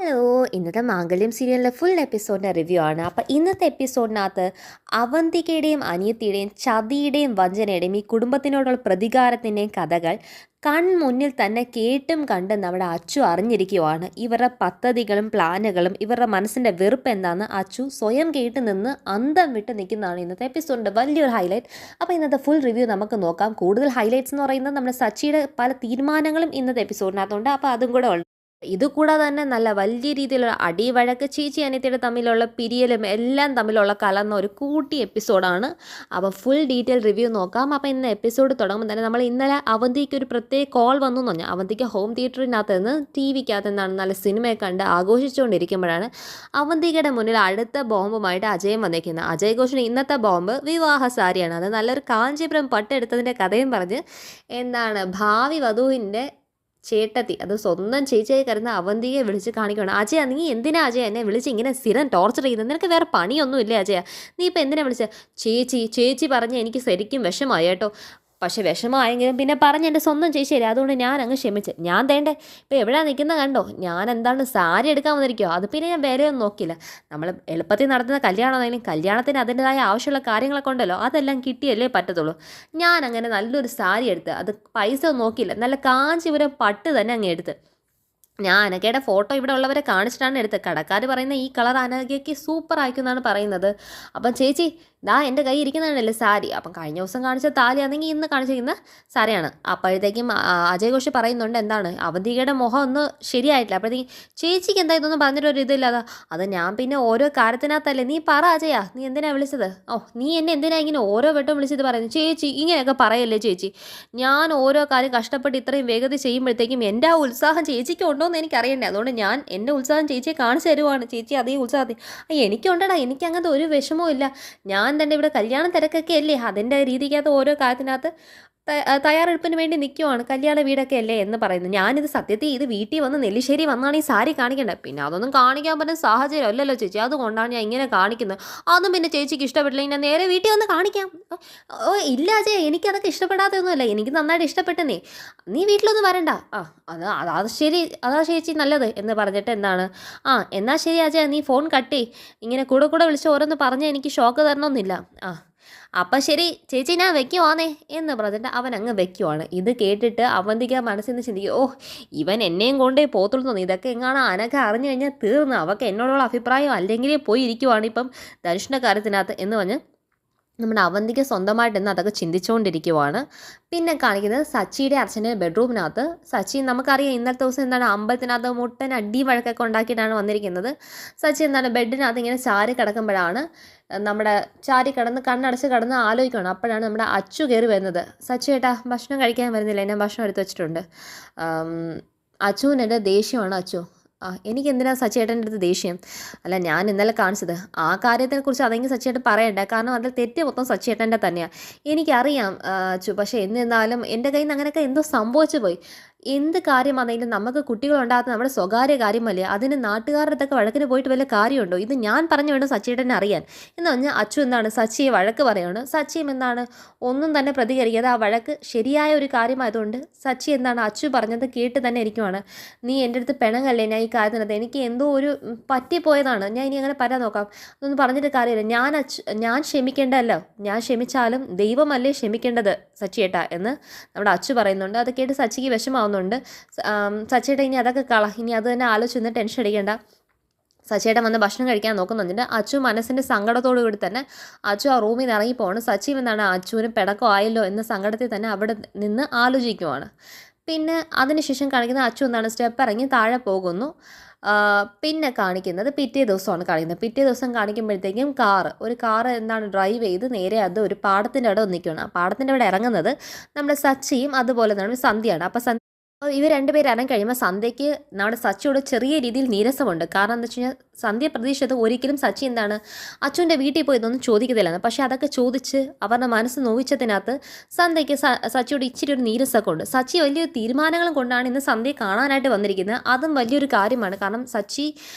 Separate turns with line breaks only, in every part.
Hello, ഇന്നത്തെ മാംഗല്യം സീരിയലിലെ full എപ്പിസോഡിൻ്റെ review ആണ്. അപ്പോൾ ഇന്നത്തെ എപ്പിസോഡിനകത്ത് അവന്തികയുടെയും അനിയത്തിയുടെയും ചതിയുടെയും വഞ്ചനയുടെയും ഈ കുടുംബത്തിനോടുള്ള പ്രതികാരത്തിൻ്റെയും കഥകൾ കൺമുന്നിൽ തന്നെ കേട്ടും കണ്ടും നമ്മുടെ അച്ചു അറിഞ്ഞിരിക്കുവാണ്. ഇവരുടെ പദ്ധതികളും പ്ലാനുകളും ഇവരുടെ മനസ്സിൻ്റെ വെറുപ്പ് എന്താണെന്ന് അച്ചു സ്വയം കേട്ട് നിന്ന് അന്തം വിട്ട് നിൽക്കുന്നതാണ് ഇന്നത്തെ എപ്പിസോഡിൻ്റെ വലിയൊരു ഹൈലൈറ്റ്. അപ്പോൾ ഇന്നത്തെ ഫുൾ റിവ്യൂ നമുക്ക് നോക്കാം. കൂടുതൽ ഹൈലൈറ്റ്സ് എന്ന് പറയുന്നത് നമ്മുടെ സച്ചിയുടെ പല തീരുമാനങ്ങളും ഇന്നത്തെ എപ്പിസോഡിനകത്തുണ്ട്. അപ്പോൾ അതും കൂടെ ഇതുകൂടാതെ തന്നെ നല്ല വലിയ രീതിയിലുള്ള അടിവഴക്ക് ചേച്ചി അനിയത്തിയുടെ തമ്മിലുള്ള പിരിയലും എല്ലാം തമ്മിലുള്ള കലർന്ന ഒരു കൂട്ടി എപ്പിസോഡാണ്. അപ്പോൾ ഫുൾ ഡീറ്റെയിൽ റിവ്യൂ നോക്കാം. അപ്പോൾ ഇന്ന് എപ്പിസോഡ് തുടങ്ങുമ്പോൾ തന്നെ നമ്മൾ ഇന്നലെ അവന്തിക്ക് ഒരു പ്രത്യേക കോൾ വന്നു എന്ന് പറഞ്ഞാൽ അവന്തിക്ക് ഹോം തിയേറ്ററിനകത്ത് നിന്ന് ടി വിക്കകത്ത് നിന്നാണ് നല്ല സിനിമയെ കണ്ട് ആഘോഷിച്ചുകൊണ്ടിരിക്കുമ്പോഴാണ് അവന്തികയുടെ മുന്നിൽ അടുത്ത ബോംബുമായിട്ട് അജയൻ വന്നേക്കുന്നത്. അജയ് ഘോഷിന് ഇന്നത്തെ ബോംബ് വിവാഹ സാരിയാണ്. അത് നല്ലൊരു കാഞ്ചീപുരം പട്ടെടുത്തതിൻ്റെ കഥയും പറഞ്ഞ് ഭാവി വധുവിൻ്റെ ചേട്ടത്തി, അത് സ്വന്തം ചേച്ചിയായി കരുന്ന അവന്തിയെ വിളിച്ച് കാണിക്കണം. അജയ, നീ എന്തിനാ അജയ എന്നെ വിളിച്ച് ഇങ്ങനെ സ്ഥിരം ടോർച്ചർ ചെയ്യുന്നത്? നിനക്ക് വേറെ പണിയൊന്നും ഇല്ലേ അജയ? നീ ഇപ്പം എന്തിനാ വിളിച്ച? ചേച്ചി പറഞ്ഞ് എനിക്ക് ശരിക്കും വിഷമമായി കേട്ടോ. പക്ഷെ വിഷമമായെങ്കിലും പിന്നെ പറഞ്ഞ് എൻ്റെ സ്വന്തം ചേച്ചിയല്ലേ, അതുകൊണ്ട് ഞാൻ അങ്ങ് ക്ഷമിച്ച്. ഞാൻ തേണ്ടേ ഇപ്പോൾ എവിടെയാ നിൽക്കുന്നത് കണ്ടോ? ഞാൻ എന്താണ് സാരി എടുക്കാൻ വന്നിരിക്കുമോ? അത് പിന്നെ ഞാൻ വിലയൊന്നും നോക്കില്ല. നമ്മൾ എളുപ്പത്തിൽ നടത്തുന്ന കല്യാണമാണെങ്കിലും കല്യാണത്തിന് അതിൻ്റെതായ ആവശ്യമുള്ള കാര്യങ്ങളൊക്കെ ഉണ്ടല്ലോ, അതെല്ലാം കിട്ടിയല്ലേ പറ്റത്തുള്ളൂ. ഞാൻ അങ്ങനെ നല്ലൊരു സാരി എടുത്ത്, അത് പൈസ ഒന്നും നോക്കിയില്ല, നല്ല കാഞ്ചീപുരം പട്ട് തന്നെ അങ്ങ് എടുത്ത്. ഞാൻ അനഘയുടെ ഫോട്ടോ ഇവിടെ ഉള്ളവരെ കാണിച്ചിട്ടാണ് എടുത്തത്. കടക്കാർ പറയുന്ന ഈ കളർ അനഘയ്ക്ക് സൂപ്പർ ആയിരിക്കും എന്നാണ് പറയുന്നത്. അപ്പം ചേച്ചി എൻ്റെ കൈ ഇരിക്കുന്നതാണല്ലേ സാരി. അപ്പം കഴിഞ്ഞ ദിവസം കാണിച്ച താലിയാണെങ്കിൽ ഇന്ന് കാണിച്ചിരിക്കുന്ന സാരിയാണ്. അപ്പോഴത്തേക്കും അജയ് ഘോഷ് പറയുന്നുണ്ട് അവന്തികയുടെ മുഖം ഒന്ന് ശരിയായിട്ടില്ല. അപ്പോഴത്തേക്കും ചേച്ചിക്ക് എന്താ ഇതൊന്നും പറഞ്ഞിട്ടൊരു ഇതില്ലാതെ. അത് ഞാൻ പിന്നെ ഓരോ കാര്യത്തിനകത്തല്ലേ. നീ പറ അജയ, നീ എന്തിനാ വിളിച്ചത്? നീ എന്നെ എന്തിനാ ഇങ്ങനെ ഓരോ വട്ടം വിളിച്ചത് പറയുന്നത്? ചേച്ചി ഇങ്ങനെയൊക്കെ പറയല്ലേ ചേച്ചി. ഞാൻ ഓരോ കാര്യം കഷ്ടപ്പെട്ട് ഇത്രയും വേഗത ചെയ്യുമ്പോഴത്തേക്കും എൻ്റെ ആ ഉത്സാഹം ചേച്ചിക്ക് ഉണ്ടോയെന്ന് എനിക്കറിയണ്ടേ. അതുകൊണ്ട് ഞാൻ എൻ്റെ ഉത്സാഹം ചേച്ചിയെ കാണിച്ചു തരുവാണ്. ചേച്ചി അതേ ഉത്സാഹത്തിൽ എനിക്കുണ്ടടാ, എനിക്ക് അങ്ങനത്തെ ഒരു വിഷമവും ഇല്ല. ഞാൻ തന്നെ ഇവിടെ കല്യാണം തിരക്കൊക്കെ അല്ലേ, അതിൻ്റെ രീതിക്കകത്ത് ഓരോ കാര്യത്തിനകത്ത് തയ്യാറെടുപ്പിന് വേണ്ടി നിൽക്കുവാണ്. കല്യാണ വീടൊക്കെ അല്ലേ എന്ന് പറയുന്നു. ഞാനിത് സത്യത്തിൽ ഇത് വീട്ടിൽ വന്ന് നെല്ലിശ്ശേരി വന്നാണ് ഈ സാരി കാണിക്കേണ്ടത്. പിന്നെ അതൊന്നും കാണിക്കാൻ പറ്റുന്ന സാഹചര്യം അല്ലല്ലോ ചേച്ചി, അതുകൊണ്ടാണ് ഞാൻ ഇങ്ങനെ കാണിക്കുന്നത്. അതൊന്നും പിന്നെ ചേച്ചിക്ക് ഇഷ്ടപ്പെട്ടില്ല, ഞാൻ നേരെ വീട്ടിൽ വന്ന് കാണിക്കാം. ഇല്ല അജയ്, എനിക്കതൊക്കെ ഇഷ്ടപ്പെടാത്തൊന്നുമല്ല, എനിക്ക് നന്നായിട്ട് ഇഷ്ടപ്പെട്ടെന്നേ. നീ വീട്ടിലൊന്നും വരണ്ട. അത് ശരി, അതാ ചേച്ചി നല്ലത് എന്ന് പറഞ്ഞിട്ട് എന്നാൽ ശരി അജയ്, നീ ഫോൺ കട്ടേ. ഇങ്ങനെ കൂടെ വിളിച്ച് ഓരോന്ന് പറഞ്ഞാൽ എനിക്ക് ഷോക്ക് തരണമെന്നില്ല. അപ്പം ശരി ചേച്ചി, ഞാൻ വെക്കുവാന്നേ എന്ന് പറഞ്ഞിട്ട് അവൻ അങ്ങ് വെക്കുവാണ്. ഇത് കേട്ടിട്ട് അവന്തിക മനസ്സിൽ നിന്ന് ചിന്തിക്കും, ഇവൻ എന്നെയും കൊണ്ടേ പോത്തുള്ളൂ തോന്നി. ഇതൊക്കെ എങ്ങാണ് അനഘ അറിഞ്ഞു കഴിഞ്ഞാൽ തീർന്നു. അവൾക്ക് എന്നോടുള്ള അഭിപ്രായം അല്ലെങ്കിൽ പോയി ഇരിക്കുവാണ് ഇപ്പം ധനുഷിൻ്റെ കാര്യത്തിനകത്ത് എന്ന് പറഞ്ഞ് നമ്മുടെ അവന്തിക സ്വന്തമായിട്ട് ഇന്ന് അതൊക്കെ ചിന്തിച്ചുകൊണ്ടിരിക്കുവാണ്. പിന്നെ കാണിക്കുന്നത് സച്ചിയുടെ അച്ഛൻ്റെ ബെഡ്റൂമിനകത്ത്. സച്ചി നമുക്കറിയാം ഇന്നത്തെ ദിവസം അമ്പലത്തിനകത്ത് മുട്ടൻ അടി വഴക്കൊക്കെ ഉണ്ടാക്കിയിട്ടാണ് വന്നിരിക്കുന്നത്. സച്ചി ബെഡിനകത്ത് ഇങ്ങനെ ചാരി കിടക്കുമ്പോഴാണ് ചാരി കിടന്ന് കണ്ണടച്ച് കിടന്ന് ആലോചിക്കണം. അപ്പോഴാണ് നമ്മുടെ അച്ചു കയറി വരുന്നത്. സച്ചി ഏട്ടാ, ഭക്ഷണം കഴിക്കാൻ വരുന്നില്ല, ഞാൻ ഭക്ഷണം എടുത്ത് വെച്ചിട്ടുണ്ട്. അച്ചുവിനെൻ്റെ ദേഷ്യമാണ്. അച്ചു, എനിക്കെന്തിനാ സച്ചിയേട്ടൻ്റെ അടുത്ത് ദേഷ്യം? അല്ല, ഞാൻ ഇന്നലെ കാണിച്ചത് ആ കാര്യത്തെക്കുറിച്ച് അതെങ്കിൽ സച്ചിയേട്ടൻ പറയണ്ട. കാരണം അതിൽ തെറ്റ് മൊത്തം സച്ചിയേട്ടൻ്റെ തന്നെയാണ്. എനിക്കറിയാം പക്ഷേ എന്നിരുന്നാലും എൻ്റെ കയ്യിൽ നിന്ന് അങ്ങനെയൊക്കെ എന്തോ സംഭവിച്ചു പോയി. എന്ത് കാര്യമാണെങ്കിലും നമുക്ക് കുട്ടികളുണ്ടാകുന്ന നമ്മുടെ സ്വകാര്യ കാര്യമല്ലേ, അതിന് നാട്ടുകാരുടെ അടുത്തൊക്കെ വഴക്കിന് പോയിട്ട് വല്ല കാര്യമുണ്ടോ? ഇത് ഞാൻ പറഞ്ഞു വേണം സച്ചിയേട്ടനെ അറിയാൻ എന്ന് പറഞ്ഞാൽ അച്ചു സച്ചിയെ വഴക്ക് പറയുകയാണ്. സച്ചിയും ഒന്നും തന്നെ പ്രതികരിക്കാതെ ആ വഴക്ക് ശരിയായ ഒരു കാര്യമായതുകൊണ്ട് സച്ചി അച്ചു പറഞ്ഞത് കേട്ട് തന്നെ ഇരിക്കുവാണ്. നീ എൻ്റെ അടുത്ത് പിണങ്ങല്ലേ, ഞാൻ ഈ കാര്യത്തിനകത്ത് എനിക്ക് എന്തോ ഒരു പറ്റിപ്പോയതാണ്, ഞാൻ ഇനി അങ്ങനെ പറയാൻ നോക്കാം, അതൊന്നും പറഞ്ഞിട്ട് കാര്യമില്ല. ഞാൻ ക്ഷമിക്കേണ്ടല്ലോ, ഞാൻ ക്ഷമിച്ചാലും ദൈവമല്ലേ ക്ഷമിക്കേണ്ടത് സച്ചിയേട്ടാ എന്ന് നമ്മുടെ അച്ചു പറയുന്നുണ്ട്. അത് കേട്ട് സച്ചിക്ക് വിഷമാവുന്നുണ്ട്. സച്ചിയേട്ട ഇനി അതൊക്കെ ഇനി അത് തന്നെ ആലോചിച്ച് ടെൻഷൻ അടിക്കേണ്ട. സച്ചിയേട്ടൻ വന്ന് ഭക്ഷണം കഴിക്കാൻ നോക്കുന്നുണ്ട്. അച്ചു മനസ്സിൻ്റെ സങ്കടത്തോടു കൂടി തന്നെ അച്ചു ആ റൂമിൽ നിന്ന് ഇറങ്ങിപ്പോവാണ്. സച്ചി അച്ചുവിന് പിണക്കമായല്ലോ എന്ന സങ്കടത്തിൽ തന്നെ അവിടെ നിന്ന് ആലോചിക്കുവാണ്. പിന്നെ അതിനുശേഷം കാണിക്കുന്ന അച്ചു സ്റ്റെപ്പ് ഇറങ്ങി താഴെ പോകുന്നു. പിന്നെ കാണിക്കുന്നത് പിറ്റേ ദിവസമാണ് കാണിക്കുന്നത്. പിറ്റേ ദിവസം കാണിക്കുമ്പോഴത്തേക്കും ഒരു കാറ് ഡ്രൈവ് ചെയ്ത് നേരെ അത് ഒരു പാടത്തിൻ്റെ അവിടെ നിൽക്കുകയാണ്. ആ പാടത്തിൻ്റെ അവിടെ ഇറങ്ങുന്നത് നമ്മുടെ സച്ചിയും അതുപോലെ തന്നെ സന്ധ്യയാണ്. അപ്പോൾ ഇവർ രണ്ടുപേരും ഇറങ്ങി കഴിയുമ്പോൾ സന്ധ്യയ്ക്ക് നമ്മുടെ സച്ചിയോട് ചെറിയ രീതിയിൽ നീരസമുണ്ട്. കാരണം എന്താ വെച്ച് കഴിഞ്ഞാൽ സന്ധ്യ പ്രതീക്ഷിച്ചത് ഒരിക്കലും സച്ചി അച്ചുവിൻ്റെ വീട്ടിൽ പോയി ഇതൊന്നും ചോദിക്കത്തില്ലായിരുന്നു. പക്ഷേ അതൊക്കെ ചോദിച്ച് അവരുടെ മനസ്സ് നോവിച്ചതിനകത്ത് സന്ധ്യയ്ക്ക് സച്ചിയോട് ഇച്ചിരി ഒരു നീരസമൊക്കെ ഉണ്ട്. സച്ചി വലിയൊരു തീരുമാനങ്ങളും കൊണ്ടാണ് ഇന്ന് സന്ധ്യയെ കാണാനായിട്ട് വന്നിരിക്കുന്നത്. അതും വലിയൊരു കാര്യമാണ്. കാരണം സച്ചി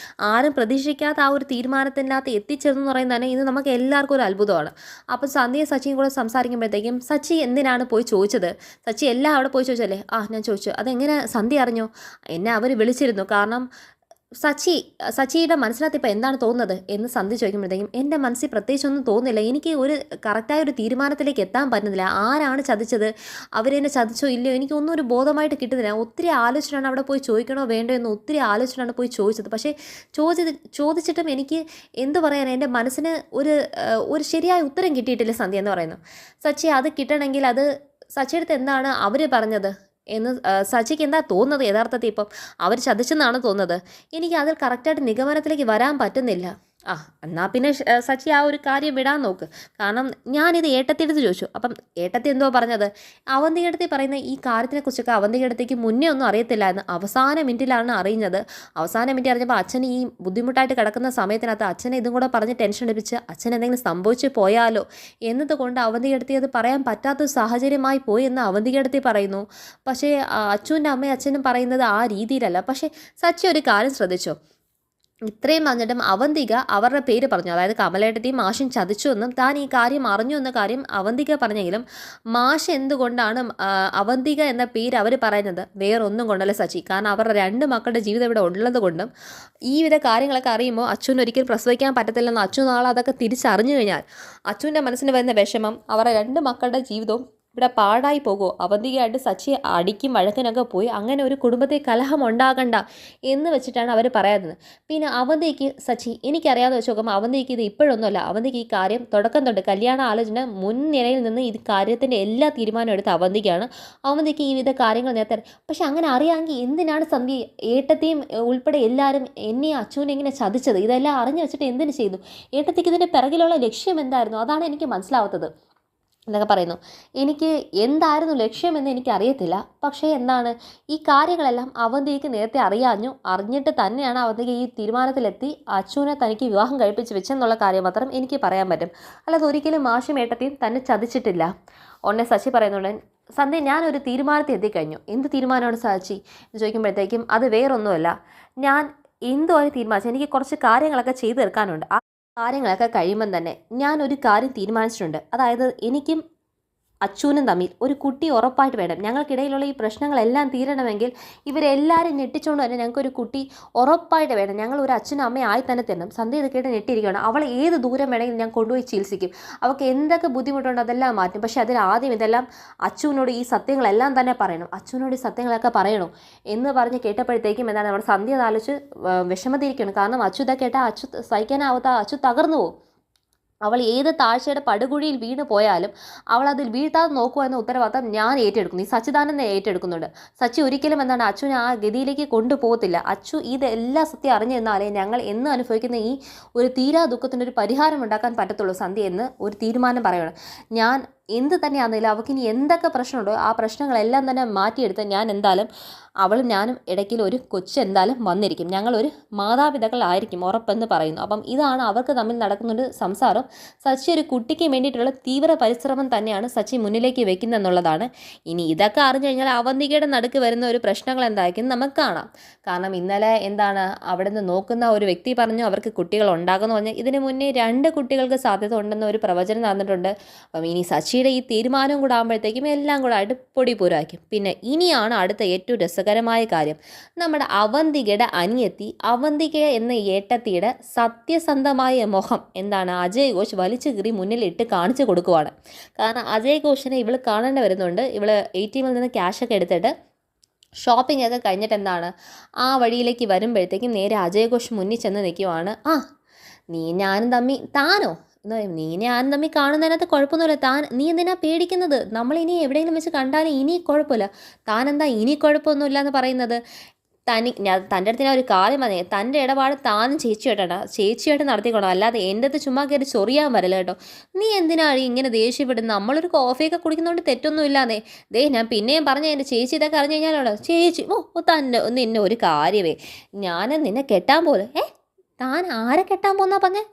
ആരും പ്രതീക്ഷിക്കാത്ത ആ ഒരു തീരുമാനത്തിനകത്ത് എത്തിച്ചതെന്ന് പറയുന്നത് തന്നെ ഇന്ന് നമുക്ക് എല്ലാവർക്കും ഒരു അത്ഭുതമാണ്. അപ്പം സന്ധ്യയും സച്ചിയും കൂടെ സംസാരിക്കുമ്പോഴത്തേക്കും സച്ചി എന്തിനാണ് പോയി ചോദിച്ചത്? സച്ചി എല്ലാം അവിടെ പോയി ചോദിച്ചല്ലേ? ഞാൻ ചോദിച്ചു. അതെങ്ങനെ സന്ധ്യ അറിഞ്ഞോ? എന്നെ അവർ വിളിച്ചിരുന്നു. കാരണം സച്ചിയുടെ മനസ്സിനകത്ത് ഇപ്പോൾ എന്താണ് തോന്നുന്നത് എന്ന് സന്ധി ചോദിക്കുമ്പോഴത്തേക്കും എൻ്റെ മനസ്സിൽ പ്രത്യേകിച്ചൊന്നും തോന്നുന്നില്ല, എനിക്ക് ഒരു കറക്റ്റായ ഒരു തീരുമാനത്തിലേക്ക് എത്താൻ പറ്റുന്നില്ല. ആരാണ് ചതിച്ചത്, അവരെന്നെ ചതിച്ചോ ഇല്ലയോ, എനിക്കൊന്നും ഒരു ബോധമായിട്ട് കിട്ടുന്നില്ല. ഒത്തിരി ആലോചിച്ചിട്ടാണ് അവിടെ പോയി ചോദിക്കണോ വേണ്ടോ എന്ന് ഒത്തിരി ആലോചിച്ചിട്ടാണ് പോയി ചോദിച്ചത്. പക്ഷേ ചോദിച്ചിട്ടും എനിക്ക് എന്തു പറയാൻ, എൻ്റെ മനസ്സിന് ഒരു ശരിയായ ഉത്തരം കിട്ടിയിട്ടില്ല സന്ധ്യ എന്ന് പറയുന്നു. സച്ചി അത് കിട്ടണമെങ്കിൽ അത് സച്ചിയുടെ അടുത്ത് എന്താണ് അവർ പറഞ്ഞത് എന്ന് സച്ചിക്ക് എന്താ തോന്നുന്നത് യഥാർത്ഥത്തിൽ? ഇപ്പം അവർ ചതിച്ചെന്നാണ് തോന്നുന്നത്. എനിക്ക് അതിൽ കറക്റ്റായിട്ട് നിഗമനത്തിലേക്ക് വരാൻ പറ്റുന്നില്ല. എന്നാൽ പിന്നെ സച്ചി ആ ഒരു കാര്യം വിടാൻ നോക്ക്. കാരണം ഞാനിത് ഏട്ടത്തിയെടുത്ത് ചോദിച്ചു. അപ്പം ഏട്ടത്തി എന്തോ പറഞ്ഞത്, അവന്തികേടത്തി പറയുന്ന ഈ കാര്യത്തിനെക്കുറിച്ചൊക്കെ അവന്തികേടത്തേക്ക് മുന്നേ ഒന്നും അറിയത്തില്ലായിരുന്നു, അവസാന മിനിറ്റിലാണ് അറിയുന്നത്. അവസാന മിനിറ്റ് അറിഞ്ഞപ്പോൾ അച്ഛൻ ഈ ബുദ്ധിമുട്ടായിട്ട് കിടക്കുന്ന സമയത്തിനകത്ത് അച്ഛനെ ഇതും കൂടെ പറഞ്ഞ് ടെൻഷൻ അടിപ്പിച്ച് അച്ഛൻ എന്തെങ്കിലും സംഭവിച്ചു പോയാലോ എന്നതുകൊണ്ട് അവന്തികേടത്തി അത് പറയാൻ പറ്റാത്തൊരു സാഹചര്യമായി പോയി എന്ന് അവന്തികേടത്തി പറയുന്നു. പക്ഷേ അച്ഛൻ്റെ അമ്മയും അച്ഛനും പറയുന്നത് ആ രീതിയിലല്ല. പക്ഷേ സച്ചി ഒരു കാര്യം ശ്രദ്ധിച്ചോ, ഇത്രയും പറഞ്ഞിട്ടും അവന്തിക അവരുടെ പേര് പറഞ്ഞു, അതായത് കമലേട്ടത്തെയും മാഷും ചതിച്ചു എന്നും താൻ ഈ കാര്യം അറിഞ്ഞു എന്ന കാര്യം അവന്തിക പറഞ്ഞെങ്കിലും മാഷ് എന്തുകൊണ്ടാണ് അവന്തിക എന്ന പേര് അവർ പറയുന്നത് വേറൊന്നും കൊണ്ടല്ല സച്ചി. കാരണം അവരുടെ 2 മക്കളുടെ ജീവിതം ഇവിടെ ഉള്ളത് കൊണ്ടും ഈ വിധ കാര്യങ്ങളൊക്കെ അറിയുമ്പോൾ അച്ഛന് ഒരിക്കലും പ്രസവിക്കാൻ പറ്റത്തില്ലെന്ന് അച്ഛൻ നാളെ അതൊക്കെ തിരിച്ചറിഞ്ഞു കഴിഞ്ഞാൽ അച്ഛൻ്റെ മനസ്സിന് വരുന്ന വിഷമം, അവരുടെ 2 മക്കളുടെ ജീവിതവും ഇവിടെ പാടായി പോകുമോ, അവന്തികയായിട്ട് സച്ചി അടിക്കും വഴക്കിനൊക്കെ പോയി അങ്ങനെ ഒരു കുടുംബത്തെ കലഹം ഉണ്ടാകണ്ട എന്ന് വെച്ചിട്ടാണ് അവർ പറയുന്നത്. പിന്നെ അവന്തിക്ക് സച്ചി എനിക്കറിയാതെ വെച്ച് നോക്കുമ്പോൾ അവന്തിക്ക് ഇത് ഇപ്പോഴൊന്നുമല്ല, അവന്തിക്ക് ഈ കാര്യം തുടക്കം തൊട്ട് കല്യാണ ആലോചന മുൻനിരയിൽ നിന്ന് ഈ കാര്യത്തിൻ്റെ എല്ലാ തീരുമാനവും എടുത്ത് അവന്തിക്കാണ്. അവന്തിക്ക് ഈ വിധ കാര്യങ്ങൾ നേരത്തെ, പക്ഷെ അങ്ങനെ അറിയാമെങ്കിൽ എന്തിനാണ് സന്ധ്യ ഏട്ടത്തെയും ഉൾപ്പെടെ എല്ലാവരും എന്നെ അച്ഛനെ ഇങ്ങനെ ചതിച്ചത്? ഇതെല്ലാം അറിഞ്ഞു വെച്ചിട്ട് എന്തിനു ചെയ്തു? ഏട്ടത്തിക്ക് ഇതിൻ്റെ പിറകിലുള്ള ലക്ഷ്യം എന്തായിരുന്നു? അതാണ് എനിക്ക് മനസ്സിലാവാത്തത് എന്നൊക്കെ പറയുന്നു. എനിക്ക് എന്തായിരുന്നു ലക്ഷ്യമെന്ന് എനിക്കറിയത്തില്ല. പക്ഷേ എന്താണ് ഈ കാര്യങ്ങളെല്ലാം അവന്തിക്ക് നേരത്തെ അറിഞ്ഞിട്ട് തന്നെയാണ് അവന്തിക്ക് ഈ തീരുമാനത്തിലെത്തി അച്ഛനെ തനിക്ക് വിവാഹം കഴിപ്പിച്ച് വെച്ചെന്നുള്ള കാര്യം മാത്രം എനിക്ക് പറയാൻ പറ്റും. അല്ലാതെ ഒരിക്കലും മാഷും ഏട്ടത്തെയും തന്നെ ചതിച്ചിട്ടില്ല. ഉടനെ ശശി പറയുന്നുണ്ട്, സന്ധ്യ ഞാനൊരു തീരുമാനത്തിൽ എത്തിക്കഴിഞ്ഞു. എന്ത് തീരുമാനമാണ് സച്ചി എന്ന് ചോദിക്കുമ്പോഴത്തേക്കും അത് വേറൊന്നുമല്ല, ഞാൻ എന്തുവാണ് തീരുമാനിച്ചത്, എനിക്ക് കുറച്ച് കാര്യങ്ങളൊക്കെ ചെയ്തു തീർക്കാനുണ്ട്. കാര്യങ്ങളൊക്കെ കഴിയുമ്പം തന്നെ ഞാനൊരു കാര്യം തീരുമാനിച്ചിട്ടുണ്ട്. അതായത് എനിക്കും അച്ഛനും തമ്മിൽ ഒരു കുട്ടി ഉറപ്പായിട്ട് വേണം. ഞങ്ങൾക്കിടയിലുള്ള ഈ പ്രശ്നങ്ങളെല്ലാം തീരണമെങ്കിൽ ഇവരെല്ലാവരും ഞെട്ടിച്ചുകൊണ്ട് തന്നെ ഞങ്ങൾക്കൊരു കുട്ടി ഉറപ്പായിട്ട് വേണം. ഞങ്ങൾ ഒരു അച്ഛനും അമ്മയും ആയി തന്നെ തരണം. സന്ധ്യ ഇത് കേട്ട് ഞെട്ടിയിരിക്കുകയാണ്. അവളെ ഏത് ദൂരം വേണമെങ്കിലും ഞാൻ കൊണ്ടുപോയി ചികിത്സിക്കും, അവൾക്ക് എന്തൊക്കെ ബുദ്ധിമുട്ടുണ്ടോ അതെല്ലാം മാറ്റും. പക്ഷേ അതിലാദ്യം ഇതെല്ലാം അച്ഛനോട് ഈ സത്യങ്ങളെല്ലാം തന്നെ പറയണം, അച്ഛനോട് ഈ സത്യങ്ങളൊക്കെ പറയണം എന്ന് പറഞ്ഞ് കേട്ടപ്പോഴത്തേക്കും എന്താണ് നമ്മുടെ സന്ധ്യ ആലോചിച്ച് വിഷമത്തിരിക്കുകയാണ്. കാരണം അച്ഛൻ ഇതൊക്കെ കേട്ടാൽ അച്ഛൻ സഹിക്കാനാവാത്ത അച്ഛൻ തകർന്നു പോകും. അവൾ ഏത് താഴ്ചയുടെ പടുകുഴിയിൽ വീണ് പോയാലും അവൾ അതിൽ വീഴ്ത്താതെ നോക്കുക എന്ന ഉത്തരവാദിത്തം ഞാൻ ഏറ്റെടുക്കുന്നു. ഈ സച്ചിദാനന്ദ ഏറ്റെടുക്കുന്നുണ്ട്. സച്ചി ഒരിക്കലും എന്താണ് അച്ഛനെ ആ ഗതിയിലേക്ക് കൊണ്ടുപോകത്തില്ല. അച്ചു ഇതെല്ലാം സത്യം അറിഞ്ഞിരുന്നാലേ ഞങ്ങൾ എന്ന് അനുഭവിക്കുന്ന ഈ ഒരു തീരാ ദുഃഖത്തിൻ്റെ ഒരു പരിഹാരം ഉണ്ടാക്കാൻ പറ്റത്തുള്ളൂ സന്ധ്യ എന്ന് ഒരു തീരുമാനം പറയണം. ഞാൻ എന്ത് തന്നെയാണെങ്കിലും അവൾക്ക് ഇനി എന്തൊക്കെ പ്രശ്നമുണ്ടോ ആ പ്രശ്നങ്ങളെല്ലാം തന്നെ മാറ്റിയെടുത്ത് ഞാൻ എന്തായാലും അവളും ഞാനും ഇടയ്ക്കിൽ ഒരു കൊച്ച് എന്തായാലും വന്നിരിക്കും, ഞങ്ങളൊരു മാതാപിതാക്കളായിരിക്കും ഉറപ്പെന്ന് പറയുന്നു. അപ്പം ഇതാണ് അവർക്ക് തമ്മിൽ നടക്കുന്നൊരു സംസാരം. സച്ചി ഒരു കുട്ടിക്ക് വേണ്ടിയിട്ടുള്ള തീവ്ര പരിശ്രമം തന്നെയാണ് സച്ചി മുന്നിലേക്ക് വെക്കുന്നതെന്നുള്ളതാണ്. ഇനി ഇതൊക്കെ അറിഞ്ഞു കഴിഞ്ഞാൽ അവന്തികയുടെ നടുക്ക് വരുന്ന ഒരു പ്രശ്നങ്ങൾ എന്തായിരിക്കും നമുക്ക് കാണാം. കാരണം ഇന്നലെ എന്താണ് അവിടെ നിന്ന് നോക്കുന്ന ഒരു വ്യക്തി പറഞ്ഞു അവർക്ക് കുട്ടികൾ ഉണ്ടാകുമെന്ന് പറഞ്ഞാൽ ഇതിന് മുന്നേ 2 കുട്ടികൾക്ക് സാധ്യത ഉണ്ടെന്ന് ഒരു പ്രവചനം നടന്നിട്ടുണ്ട്. അപ്പം ഇനി സച്ചിയുടെ ഈ തീരുമാനവും കൂടെ ആകുമ്പോഴത്തേക്കും എല്ലാം കൂടെ ആയിട്ട് പൊടി പൂരാക്കും. പിന്നെ ഇനിയാണ് അടുത്ത ഏറ്റവും രസകരമായ കാര്യം, നമ്മുടെ അവന്തികയുടെ അനിയത്തി അവന്തിക എന്ന ഏട്ടത്തിയുടെ സത്യസന്ധമായ മുഖം എന്താണ് അജയ് ഘോഷ് വലിച്ചു കീറി മുന്നിലിട്ട് കാണിച്ചു കൊടുക്കുവാണ്. കാരണം അജയ് ഘോഷിനെ ഇവൾ കാണേണ്ടി വരുന്നുണ്ട്. ഇവൾ ATM നിന്ന് ക്യാഷൊക്കെ എടുത്തിട്ട് ഷോപ്പിംഗ് ഒക്കെ കഴിഞ്ഞിട്ട് എന്താണ് ആ വഴിയിലേക്ക് വരുമ്പോഴത്തേക്കും നേരെ അജയ് ഘോഷ് മുന്നിൽ ചെന്ന് നിൽക്കുവാണ്. നീ ഞാനും തമ്മി താനോ എന്ന് പറയും. നീ ഞാനും തമ്മി കാണുന്നതിനകത്ത് കുഴപ്പമൊന്നുമില്ല, നീ എന്തിനാ പേടിക്കുന്നത്, നമ്മളിനി എവിടെയെങ്കിലും വെച്ച് കണ്ടാലും ഇനി കുഴപ്പമില്ല, താനെന്താ ഇനി കുഴപ്പമൊന്നുമില്ല എന്ന് പറയുന്നത്. തൻ്റെ അടുത്ത് ഞാൻ ഒരു കാര്യം പറഞ്ഞേ, തൻ്റെ ഇടപാട് താനും ചേച്ചിയായിട്ട് നടത്തിക്കോണം, അല്ലാതെ എൻ്റെ അടുത്ത് ചുമ്മാ കയറി ചൊറിയാൻ വരല്ല കേട്ടോ. നീ എന്തിനാണ് ഇങ്ങനെ ദേഷ്യപ്പെടുന്നത്, നമ്മളൊരു കോഫിയൊക്കെ കുടിക്കുന്നതുകൊണ്ട് തെറ്റൊന്നുമില്ലാന്നേ. ഞാൻ പിന്നെയും പറഞ്ഞ എൻ്റെ ചേച്ചി ഇതൊക്കെ അറിഞ്ഞു കഴിഞ്ഞാലോടോ ചേച്ചി നിന്നെ ഒരു കാര്യമേ, ഞാൻ നിന്നെ കെട്ടാൻ പോലെ. താൻ ആരെ കെട്ടാൻ പോന്നാ പറഞ്ഞേ?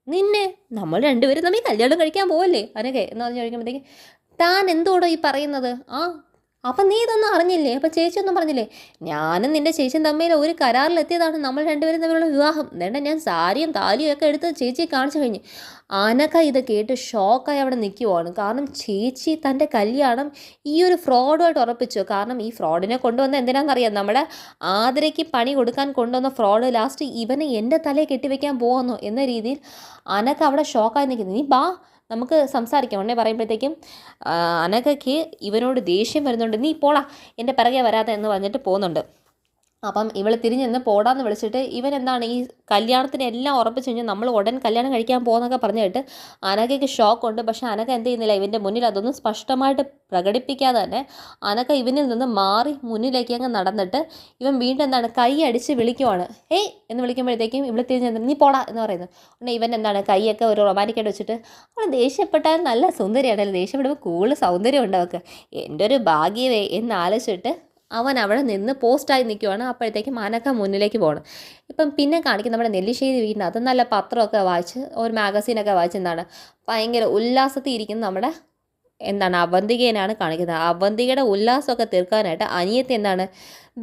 നിന്നെ, നമ്മൾ രണ്ടുപേരും തമ്മിൽ കല്യാണം കഴിക്കാൻ പോവല്ലേ അനക്കെ എന്ന് പറഞ്ഞ് ചോദിക്കുമ്പോഴത്തേക്ക് താൻ എന്തോടോ ഈ പറയുന്നത്? അപ്പം നീ ഇതൊന്നും അറിഞ്ഞില്ലേ? അപ്പം ചേച്ചി ഒന്നും പറഞ്ഞില്ലേ? ഞാനും നിൻ്റെ ചേച്ചിയും തമ്മിൽ ഒരു കരാറിലെത്തിയതാണ് നമ്മൾ രണ്ടുപേരും തമ്മിലുള്ള വിവാഹം. എന്നിട്ട് ഞാൻ സാരിയും താലിയും ഒക്കെ എടുത്ത് ചേച്ചിയെ കാണിച്ചു കഴിഞ്ഞ്. അനക്ക ഇത് കേട്ട് ഷോക്കായി അവിടെ നിൽക്കുവാണ്. കാരണം ചേച്ചി തൻ്റെ കല്യാണം ഈ ഒരു ഫ്രോഡുമായിട്ട് ഉറപ്പിച്ചു. കാരണം ഈ ഫ്രോഡിനെ കൊണ്ടുവന്ന എന്തിനാണെന്നറിയാം, നമ്മുടെ ആതിരയ്ക്ക് പണി കൊടുക്കാൻ കൊണ്ടുവന്ന ഫ്രോഡ് ലാസ്റ്റ് ഇവനെ എൻ്റെ തലയിൽ കെട്ടിവെക്കാൻ പോകുന്നു എന്ന രീതിയിൽ അനക്ക അവിടെ ഷോക്കായി നിൽക്കുന്നു. നീ ബാ നമുക്ക് സംസാരിക്കാം. ഉടനെ പറയുമ്പോഴത്തേക്കും അനഘയ്ക്ക് ഇവനോട് ദേഷ്യം വരുന്നുണ്ട്. നീ പോടാ എൻ്റെ പിറകെ വരാതെ എന്ന് പറഞ്ഞിട്ട് പോകുന്നുണ്ട്. അപ്പം ഇവൾ തിരിഞ്ഞ് നിന്ന് പോടാന്ന് വിളിച്ചിട്ട് ഇവൻ എന്താണ് ഈ കല്യാണത്തിന് എല്ലാം ഉറപ്പിച്ച് കഴിഞ്ഞാൽ നമ്മൾ ഉടൻ കല്യാണം കഴിക്കാൻ പോകുന്നൊക്കെ പറഞ്ഞിട്ട് അനഘയ്ക്ക് ഷോക്കുണ്ട്. പക്ഷേ അനഘ എന്ത് ചെയ്യുന്നില്ല, ഇവൻ്റെ മുന്നിൽ അതൊന്നും സ്പഷ്ടമായിട്ട് പ്രകടിപ്പിക്കാതെ തന്നെ അനഘ ഇവനിൽ നിന്ന് മാറി മുന്നിലേക്ക് അങ്ങ് നടന്നിട്ട് ഇവൻ വീണ്ടും എന്താണ് കൈ അടിച്ച് വിളിക്കുവാണ്. ഏയ് എന്ന് വിളിക്കുമ്പോഴത്തേക്കും ഇവിടെ തിരിഞ്ഞ് നീ പോടാ എന്ന് പറയുന്നു. ഉടനെ ഇവൻ എന്താണ് കൈയൊക്കെ ഒരു റൊമാൻറ്റിക്കായിട്ട് വെച്ചിട്ട് അവൾ ദേഷ്യപ്പെട്ടാൽ നല്ല സുന്ദരിയാണല്ലോ, ദേഷ്യപ്പെടുമ്പോൾ കൂടുതൽ സൗന്ദര്യം ഉണ്ട് അവൾക്ക്, എൻ്റെ ഒരു ഭാഗ്യമേ എന്ന് ആലോചിച്ചിട്ട് അവൻ അവിടെ നിന്ന് പോസ്റ്റായി നിൽക്കുവാണ്. അപ്പോഴത്തേക്കും അനക്ക മുന്നിലേക്ക് പോകണം. ഇപ്പം പിന്നെ കാണിക്കും നമ്മുടെ നെല്ലിശ്ശേരി വീടിനകത്ത് നല്ല പത്രമൊക്കെ വായിച്ച് ഒരു മാഗസീനൊക്കെ വായിച്ച് എന്താണ് ഭയങ്കര ഉല്ലാസത്തിൽ ഇരിക്കുന്ന നമ്മുടെ എന്താണ് അവന്തികേനാണ് കാണിക്കുന്നത്. അവന്തികയുടെ ഉല്ലാസമൊക്കെ തീർക്കാനായിട്ട് അനിയത്തി എന്താണ്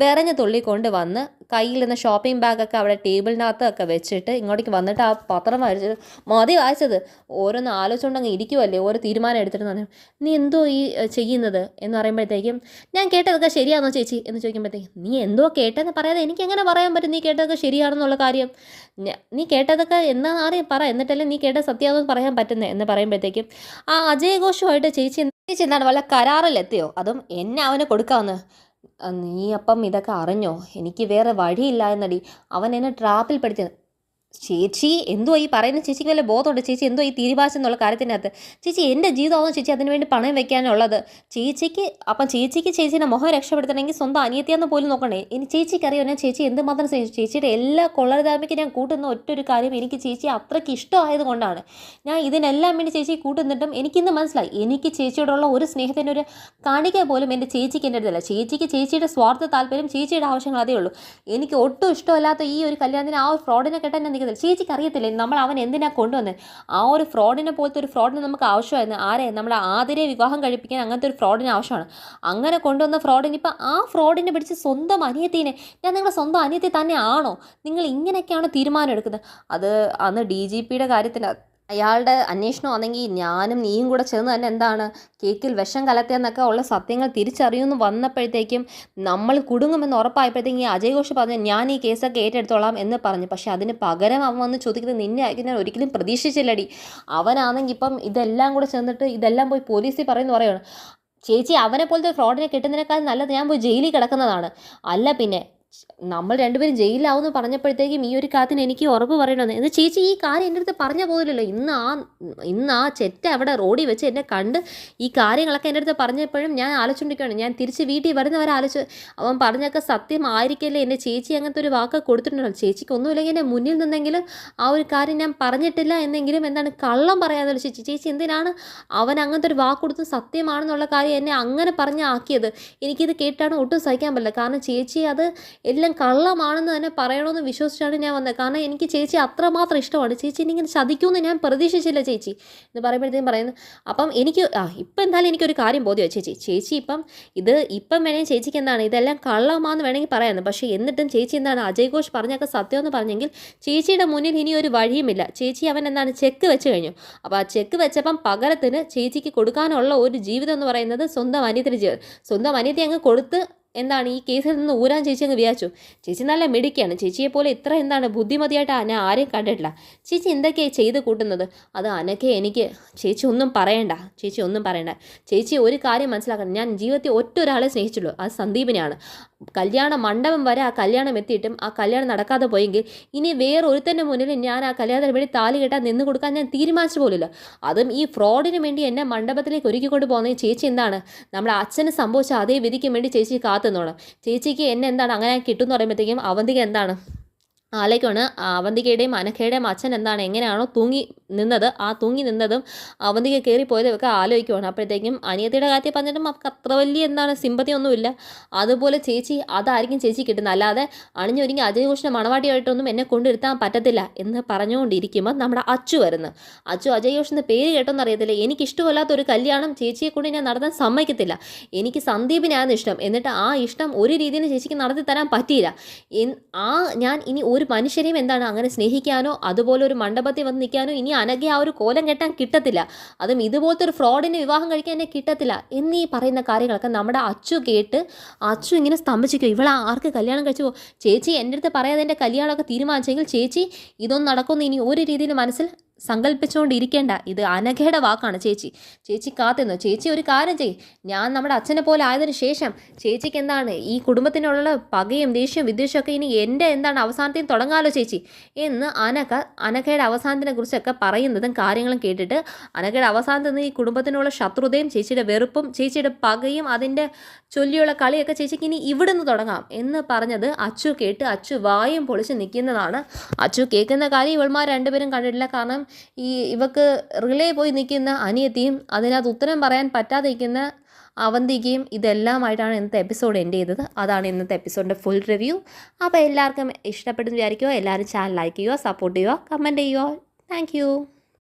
വിറഞ്ഞ് തുള്ളിക്കൊണ്ട് വന്ന് കയ്യിൽ നിന്ന് ഷോപ്പിംഗ് ബാഗൊക്കെ അവിടെ ടേബിളിനകത്തൊക്കെ വെച്ചിട്ട് ഇങ്ങോട്ടേക്ക് വന്നിട്ട് ആ പത്രം വായിച്ചത് മതി വായിച്ചത് ഓരോന്ന് ആലോചിച്ചുകൊണ്ട് അങ്ങ് ഇരിക്കുമല്ലേ, ഓരോ തീരുമാനം എടുത്തിട്ട് പറഞ്ഞു നീ എന്തോ ഈ ചെയ്യുന്നത് എന്ന് പറയുമ്പോഴത്തേക്കും ഞാൻ കേട്ടതൊക്കെ ശരിയാണോ ചേച്ചി എന്ന് ചോദിക്കുമ്പോഴത്തേക്കും നീ എന്തോ കേട്ടെന്ന് പറയാതെ എനിക്ക് എങ്ങനെ പറയാൻ പറ്റും നീ കേട്ടതൊക്കെ ശരിയാണെന്നുള്ള കാര്യം, നീ കേട്ടതൊക്കെ എന്നാ ആരെയും പറ എന്നിട്ടല്ലേ നീ കേട്ട സത്യമാണെന്ന് പറയാൻ പറ്റുന്നത് എന്ന് പറയുമ്പോഴത്തേക്കും ആ അജയഘോഷമായിട്ട് ചേച്ചി എന്താണ് വല്ല കരാറിലെത്തിയോ, അതും എന്നെ അവന് കൊടുക്കാമെന്ന്. നീ അപ്പം ഇതൊക്കെ അറിഞ്ഞോ, എനിക്ക് വേറെ വഴിയില്ല എന്നടി അവൻ എന്നെ ട്രാപ്പിൽ പെടുത്തിയത്. ചേച്ചി എന്തോ ഈ പറയുന്ന ചേച്ചിക്ക് വല്ല ബോധമുണ്ട്, ചേച്ചി എന്തോ ഈ തീരുമാനം എന്നുള്ള കാര്യത്തിനകത്ത് ചേച്ചി എൻ്റെ ജീവിതമാണോ ചേച്ചി അതിന് വേണ്ടി പണം വെക്കാനുള്ളത്, ചേച്ചിക്ക് അപ്പം ചേച്ചിക്ക് ചേച്ചീനെ മുഖം രക്ഷപ്പെടുത്തണമെങ്കിൽ സ്വന്തം അനിയത്തിയാന്ന് പോലും നോക്കണേ. ഇനി ചേച്ചിക്കറിയോ ഞാൻ ചേച്ചി എന്തുമാത്രം ചേച്ചിയുടെ എല്ലാ കൊള്ളരുതായ്മയ്ക്ക് ഞാൻ കൂട്ടുന്ന ഒറ്റൊരു കാര്യം എനിക്ക് ചേച്ചി അത്രയ്ക്ക് ഇഷ്ടമായത് കൊണ്ടാണ് ഞാൻ ഇതിനെല്ലാം വേണ്ടി ചേച്ചി കൂട്ടുന്നിട്ടും എനിക്കിന്ന് മനസ്സിലായി എനിക്ക് ചേച്ചിയോടുള്ള ഒരു സ്നേഹത്തിൻ്റെ ഒരു കാണിക്ക പോലും എൻ്റെ ചേച്ചിക്ക് എൻ്റെ അടുത്തല്ല. ചേച്ചിക്ക് ചേച്ചിയുടെ സ്വാർത്ഥ താല്പര്യം ചേച്ചിയുടെ ആവശ്യങ്ങൾ അതേ ഉള്ളൂ. എനിക്ക് ഒട്ടും ഇഷ്ടമല്ലാത്ത ഈ ഒരു കല്യാണത്തിന് ആ ഒരു ഫ്രോഡിനെ കെട്ടാൻ നിൽക്കുന്നില്ല. ചേച്ചിക്ക് അറിയത്തില്ലേ നമ്മൾ അവൻ എന്തിനാ കൊണ്ടുവന്നത്, ആ ഒരു ഫ്രോഡിനെ പോലത്തെ ഒരു ഫ്രോഡിന് നമുക്ക് ആവശ്യമായിരുന്നു ആരെ നമ്മുടെ ആതിരെ വിവാഹം കഴിപ്പിക്കാൻ അങ്ങനത്തെ ഒരു ഫ്രോഡിന് ആവശ്യമാണ്. അങ്ങനെ കൊണ്ടുവന്ന ഫ്രോഡിന് ഇപ്പം ആ ഫ്രോഡിനെ പിടിച്ച് സ്വന്തം അനിയത്തിനെ ഞാൻ നിങ്ങളുടെ സ്വന്തം അനിയത്തി തന്നെ ആണോ, നിങ്ങൾ ഇങ്ങനെയൊക്കെയാണ് തീരുമാനം എടുക്കുന്നത്. അത് അന്ന് DGPയുടെ കാര്യത്തിന് അയാളുടെ അന്വേഷണം ആണെങ്കിൽ ഞാനും നീയും കൂടെ ചേർന്ന് തന്നെ എന്താണ് കേക്കിൽ വിഷം കലർത്തിയെന്നൊക്കെ ഉള്ള സത്യങ്ങൾ തിരിച്ചറിയുമെന്ന് വന്നപ്പോഴത്തേക്കും നമ്മൾ കുടുങ്ങുമെന്ന് ഉറപ്പായപ്പോഴത്തേക്കും ഈ അജയ് ഘോഷ് പറഞ്ഞു ഞാൻ ഈ കേസൊക്കെ ഏറ്റെടുത്തോളാം എന്ന് പറഞ്ഞു. പക്ഷേ അതിന് പകരം അവൻ വന്ന് ചോദിക്കുന്നത് നിന്നെ ആയിരിക്കും ഞാൻ ഒരിക്കലും പ്രതീക്ഷിച്ചില്ലടി. അവനാണെങ്കിൽ ഇപ്പം ഇതെല്ലാം കൂടെ ചേർന്നിട്ട് ഇതെല്ലാം പോയി പോലീസിൽ പറയുകയാണ് ചേച്ചി അവനെ പോലത്തെ ഫ്രോഡിനെ കിട്ടുന്നതിനേക്കാൾ നല്ലത് ഞാൻ പോയി ജയിലിൽ കിടക്കുന്നതാണ്. അല്ല പിന്നെ നമ്മൾ രണ്ടുപേരും ജയിലിലാവുമെന്ന് പറഞ്ഞപ്പോഴത്തേക്കും ഈ ഒരു കാര്യത്തിന് എനിക്ക് ഉറപ്പ് പറയണമെന്ന് എന്ന് ചേച്ചി ഈ കാര്യം എൻ്റെ അടുത്ത് പറഞ്ഞ പോലില്ലല്ലോ. ഇന്ന് ആ ചെറ്റ അവിടെ റോഡിൽ വെച്ച് എന്നെ കണ്ട് ഈ കാര്യങ്ങളൊക്കെ എൻ്റെ അടുത്ത് പറഞ്ഞപ്പോഴും ഞാൻ ആലോചിച്ചുകൊണ്ടിരിക്കുകയാണ്. ഞാൻ തിരിച്ച് വീട്ടിൽ വരുന്നവരെ അവൻ പറഞ്ഞൊക്കെ സത്യമായിരിക്കല്ലേ, എൻ്റെ ചേച്ചി അങ്ങനത്തെ ഒരു വാക്ക് കൊടുത്തിട്ടുണ്ടല്ലോ. ചേച്ചിക്ക് ഒന്നുമില്ലെങ്കിൽ എൻ്റെ മുന്നിൽ നിന്നെങ്കിലും ആ ഒരു കാര്യം ഞാൻ പറഞ്ഞിട്ടില്ല എന്നെങ്കിലും എന്താണ് കള്ളം പറയാതെ ചേച്ചി എന്തിനാണ് അവൻ അങ്ങനത്തെ ഒരു വാക്ക് കൊടുത്ത് സത്യമാണെന്നുള്ള കാര്യം എന്നെ അങ്ങനെ പറഞ്ഞാക്കിയത്. എനിക്കിത് കേട്ടാണ് ഒട്ടും സഹിക്കാൻ പറ്റില്ല. കാരണം ചേച്ചി അത് എല്ലാം കള്ളമാണെന്ന് തന്നെ പറയണമെന്ന് വിശ്വസിച്ചാണ് ഞാൻ വന്നത്. കാരണം എനിക്ക് ചേച്ചി അത്രമാത്രം ഇഷ്ടമാണ്. ചേച്ചി എനിക്കിങ്ങനെ ചതിക്കുമെന്ന് ഞാൻ പ്രതീക്ഷിച്ചില്ല ചേച്ചി എന്ന് പറയുമ്പോഴത്തേക്കും പറയുന്നു. അപ്പം എനിക്ക് ഇപ്പം എന്തായാലും എനിക്കൊരു കാര്യം ബോധ്യമായി ചേച്ചി ഇപ്പം വേണമെങ്കിൽ ചേച്ചിക്ക് എന്താണ് ഇതെല്ലാം കള്ളമാണെന്ന് വേണമെങ്കിൽ പറയാമെന്ന്. പക്ഷേ എന്നിട്ടും ചേച്ചി എന്താണ് അജയ് ഘോഷ് പറഞ്ഞൊക്കെ സത്യമെന്ന് പറഞ്ഞെങ്കിൽ ചേച്ചിയുടെ മുന്നിൽ ഇനി ഒരു വഴിയുമില്ല. ചേച്ചി അവൻ എന്താണ് ചെക്ക് വെച്ച് കഴിഞ്ഞു. അപ്പോൾ ആ ചെക്ക് വെച്ചപ്പം പകരത്തിന് ചേച്ചിക്ക് കൊടുക്കാനുള്ള ഒരു ജീവിതം എന്ന് പറയുന്നത് സ്വന്തം അനിയത്തിൻ്റെ ജീവിതം. സ്വന്തം അനിയത്തി അങ്ങ് കൊടുത്ത് എന്താണ് ഈ കേസിൽ നിന്ന് ഊരാൻ ചേച്ചി അങ്ങ് വിചാരിച്ചു. ചേച്ചി നല്ല മിടുക്കിയാണ്. ചേച്ചിയെപ്പോലെ ഇത്ര എന്താണ് ബുദ്ധിമതിയായിട്ട് ഞാൻ ആരെയും കണ്ടിട്ടില്ല. ചേച്ചി എന്തൊക്കെയാണ് ചെയ്ത് കൂട്ടുന്നത് അത് അനക്കെ എനിക്ക് ചേച്ചി ഒന്നും പറയണ്ട. ചേച്ചി ഒരു കാര്യം മനസ്സിലാക്കണം, ഞാൻ ജീവിതത്തിൽ ഒറ്റ ഒരാളെ സ്നേഹിച്ചുള്ളൂ, അത് സന്ദീപിനെയാണ്. കല്യാണ മണ്ഡപം വരെ ആ കല്യാണം എത്തിയിട്ടും ആ കല്യാണം നടക്കാതെ പോയെങ്കിൽ ഇനി വേറെ ഒരുത്തൻ്റെ മുന്നിൽ ഞാൻ ആ കല്യാണത്തിന് വേണ്ടി താലി കെട്ടാൻ നിന്ന് കൊടുക്കാൻ ഞാൻ തീരുമാനിച്ചു പോലില്ല. അതും ഈ ഫ്രോഡിന് വേണ്ടി എന്നെ മണ്ഡപത്തിലേക്ക് ഒരുക്കിക്കൊണ്ട് പോകുന്ന ചേച്ചി എന്താണ് നമ്മുടെ അച്ഛന് സംഭവിച്ച അതേ വിധിക്ക് വേണ്ടി ചേച്ചി കാത്തുന്നോണം. ചേച്ചിക്ക് എന്നെ എന്താണ് അങ്ങനെ കിട്ടുമെന്ന് പറയുമ്പോഴത്തേക്കും അവന്തിക എന്താണ് ആലോചിക്കുകയാണ് അവന്തികയുടെയും അനഘയുടെയും അച്ഛൻ എന്താണ് എങ്ങനെയാണോ തൂങ്ങി നിന്നത്, ആ തൂങ്ങി നിന്നതും അവന്തിക കയറിപ്പോയതും ഒക്കെ ആലോചിക്കുവാണ്. അപ്പോഴത്തേക്കും അനിയത്തിയുടെ കാര്യത്തിൽ പറഞ്ഞിട്ടും അവർക്ക് അത്ര വലിയ എന്താണ് സിമ്പതി ഒന്നുമില്ല. അതുപോലെ ചേച്ചി അതായിരിക്കും ചേച്ചി കിട്ടുന്നത്, അല്ലാതെ അണിഞ്ഞൊരുങ്ങി അജയ് ഘോഷിൻ്റെ മണവാട്ടിയായിട്ടൊന്നും എന്നെ കൊണ്ടിരുത്താൻ പറ്റത്തില്ല എന്ന് പറഞ്ഞുകൊണ്ടിരിക്കുമ്പോൾ നമ്മുടെ അച്ചു വരുന്നു. അച്ചു അജയ് ഘോഷിൻ്റെ പേര് കേട്ടോന്ന് അറിയത്തില്ല, എനിക്കിഷ്ടമല്ലാത്തൊരു കല്യാണം ചേച്ചിയെ കൊണ്ട് ഞാൻ നടത്താൻ സമ്മതിക്കത്തില്ല, എനിക്ക് സന്ദീപിനാണ് ഇഷ്ടം, എന്നിട്ട് ആ ഇഷ്ടം ഒരു രീതിയിൽ ചേച്ചിക്ക് നടത്തി തരാൻ പറ്റിയില്ല. ഞാൻ ഇനി ഒരു മനുഷ്യരെയും എന്താണ് അങ്ങനെ സ്നേഹിക്കാനോ അതുപോലെ ഒരു മണ്ഡപത്തിൽ വന്ന് നിൽക്കാനോ ഇനി അനഘ ആ ഒരു കോലം കെട്ടാൻ കിട്ടത്തില്ല, അതും ഇതുപോലത്തെ ഒരു ഫ്രോഡിനെ വിവാഹം കഴിക്കാൻ എന്നെ കിട്ടത്തില്ല എന്നീ പറയുന്ന കാര്യങ്ങളൊക്കെ നമ്മുടെ അച്ചു കേട്ട് അച്ചു ഇങ്ങനെ സ്തംഭിച്ചിരിക്കും. ഇവളെ ആർക്ക് കല്യാണം കഴിച്ചു, ചേച്ചി എൻ്റെ അടുത്ത് പറയാതെ എൻ്റെ കല്യാണമൊക്കെ തീരുമാനിച്ചെങ്കിൽ ചേച്ചി ഇതൊന്നും നടക്കുമെന്ന് ഇനി ഒരു രീതിയിൽ മനസ്സിൽ സങ്കല്പിച്ചുകൊണ്ടിരിക്കേണ്ട, ഇത് അനഘയുടെ വാക്കാണ്. ചേച്ചി കാത്തുന്നു. ചേച്ചി ഒരു കാര്യം ചെയ്യും, ഞാൻ നമ്മുടെ അച്ഛനെ പോലെ ആയതിനു ശേഷം ചേച്ചിക്ക് എന്താണ് ഈ കുടുംബത്തിനുള്ള പകയും ദേഷ്യവും വിദ്വേഷമൊക്കെ ഇനി എൻ്റെ എന്താണ് അവസാനത്തെയും തുടങ്ങാലോ ചേച്ചി എന്ന് അനഘയുടെ അവസാനത്തിനെ കുറിച്ചൊക്കെ പറയുന്നതും കാര്യങ്ങളും കേട്ടിട്ട് അനഘയുടെ അവസാനത്തിൽ നിന്ന് ഈ കുടുംബത്തിനുള്ള ശത്രുതയും ചേച്ചിയുടെ വെറുപ്പും ചേച്ചിയുടെ പകയും അതിൻ്റെ ചൊല്ലിയുള്ള കളിയൊക്കെ ചേച്ചിക്ക് ഇനി ഇവിടുന്ന് തുടങ്ങാം എന്ന് പറഞ്ഞത് അച്ചു കേട്ട് അച്ചു വായും പൊളിച്ച് നിൽക്കുന്നതാണ്. അച്ചു കേൾക്കുന്ന കാര്യം ഇവൾമാർ രണ്ടുപേരും കണ്ടിട്ടില്ല. കാരണം ഇവക്ക് റിലേ പോയി നിൽക്കുന്ന അനിയത്തിയും അതിനകത്ത് ഉത്തരം പറയാൻ പറ്റാതെ നിൽക്കുന്ന അവന്തികയും ഇതെല്ലാമായിട്ടാണ് ഇന്നത്തെ എപ്പിസോഡ് എൻഡ് ചെയ്തത്. അതാണ് ഇന്നത്തെ എപ്പിസോഡിൻ്റെ ഫുൾ റിവ്യൂ. അപ്പോൾ എല്ലാവർക്കും ഇഷ്ടപ്പെടുന്നു വിചാരിക്കുക. എല്ലാവരും ചാനൽ ലൈക്ക് ചെയ്യുക, സപ്പോർട്ട് ചെയ്യുക, കമൻറ്റ് ചെയ്യുക. താങ്ക്